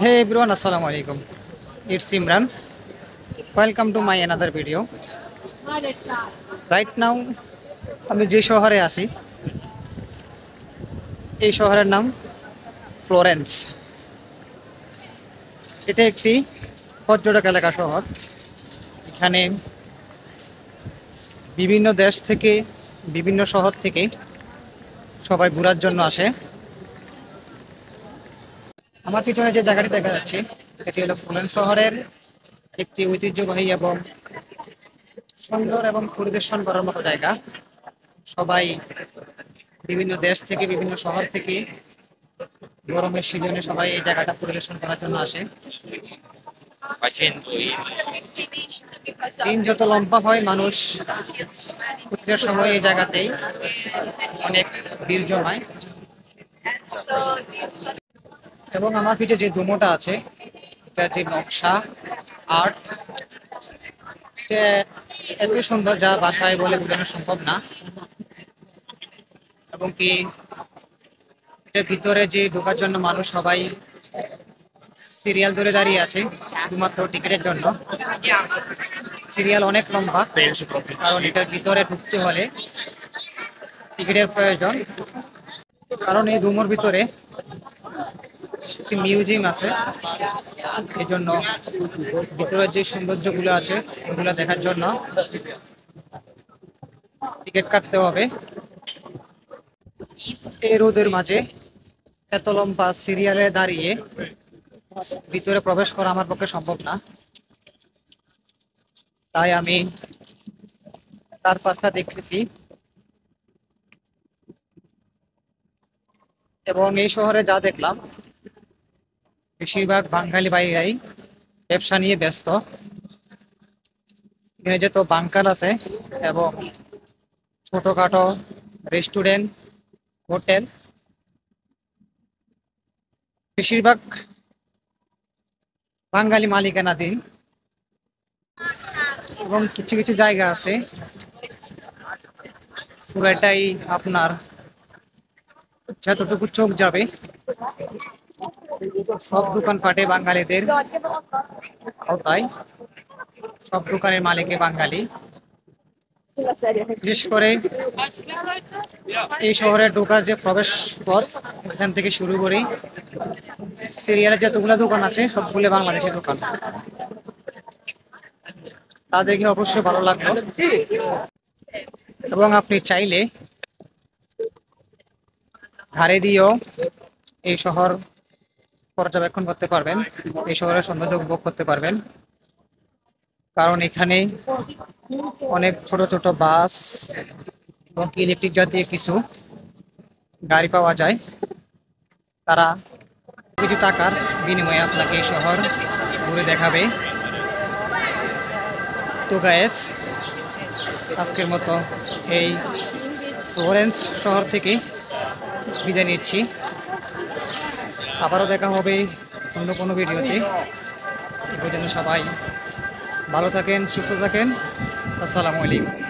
Hey everyone, Assalamu alaikum. It's Imran. Welcome to my another video. Right now, আমি যে শহরে আছি এই শহরের নাম ফ্লোরেন্স। এটা একটি পর্যটক এলাকা শহর। এখানে বিভিন্ন দেশ থেকে বিভিন্ন শহর থেকে সবাই ঘোরার জন্য আসে। আমার পিছনে যে জায়গাটি দেখা যাচ্ছে এটি হলো ফ্লোরেন্স শহরের একটি ঐতিহ্যবাহী এবং সুন্দর এবং পরিদর্শন করার মতো জায়গা। সবাই বিভিন্ন দেশ থেকে বিভিন্ন শহর থেকে গরমের সিজনে সবাই এই জায়গাটা পরিদর্শন করার জন্য আসে। দিন যত লম্বা হয় মানুষ প্রতিটা সময় এই জায়গাতেই অনেক ভিড় জমায়। এবং আমার পিঠে যে ডুমোটা আছে এটা যে নকশা আর্ট এটা এত সুন্দর যা ভাষায় বলে বোঝানো সম্ভব না। এবং কি এর ভিতরে যে ঢোকার জন্য মানুষ সবাই সিরিয়াল ধরে দাঁড়িয়ে আছে শুধুমাত্র টিকিটের জন্য। সিরিয়াল অনেক লম্বা, কারণ এটার ভিতরে ঢুকতে হলে টিকিটের প্রয়োজন। কারণ এই ডুমোর ভিতরে একটি মিউজিয়াম আছে, এই জন্য ভিতরের যে সৌন্দর্যগুলো আছে ওগুলো দেখার জন্য টিকিট কাটতে হবে। এই রোদের মাঝে এত লম্বা সিরিয়ালে দাঁড়িয়ে ভিতরে প্রবেশ করা আমার পক্ষে সম্ভব না, তাই আমি তার পাশটা দেখতেছি। এবং এই শহরে যা দেখলাম বেশিরভাগ বাঙালি ভাইরাই ব্যবসা নিয়ে ব্যস্ত। এখানে যত বাংকার আছে এবং ছোটখাটো রেস্টুরেন্ট, হোটেল, বেশিরভাগ বাঙালি মালিকানাধীন। এবং কিছু কিছু জায়গা আছে পুরাটাই আপনার যতটুকু চোখ যাবে সব দোকানপাটে বাঙালিদের আওতায়, সব দোকানের মালিকে বাঙালি। বিশেষ করে এই শহরে ঢোকার যে প্রবেশ পথ এখান থেকে শুরু করে সিরিয়ালের যতগুলো দোকান আছে সবগুলো বাংলাদেশের দোকান। তা দেখে অবশ্যই ভালো লাগলো। এবং আপনি চাইলে ঘাড়ে দিয়েও এই শহর পর্যবেক্ষণ করতে পারবেন, এই শহরের সৌন্দর্য উপভোগ করতে পারবেন। কারণ এখানে অনেক ছোট ছোট বাস এবং ইলেকট্রিক জাতীয় কিছু গাড়ি পাওয়া যায়। তারা কিছু টাকার বিনিময়ে আপনাকে এই শহর ঘুরে দেখাবে। তো গাইস, আজকের মতো এই ফ্লোরেন্স শহর থেকে বিদায় নিচ্ছি। আবারও দেখা হবে অন্য কোনো ভিডিওতে। এ পর্যন্ত সবাই ভালো থাকেন, সুস্থ থাকেন। আসসালামু আলাইকুম।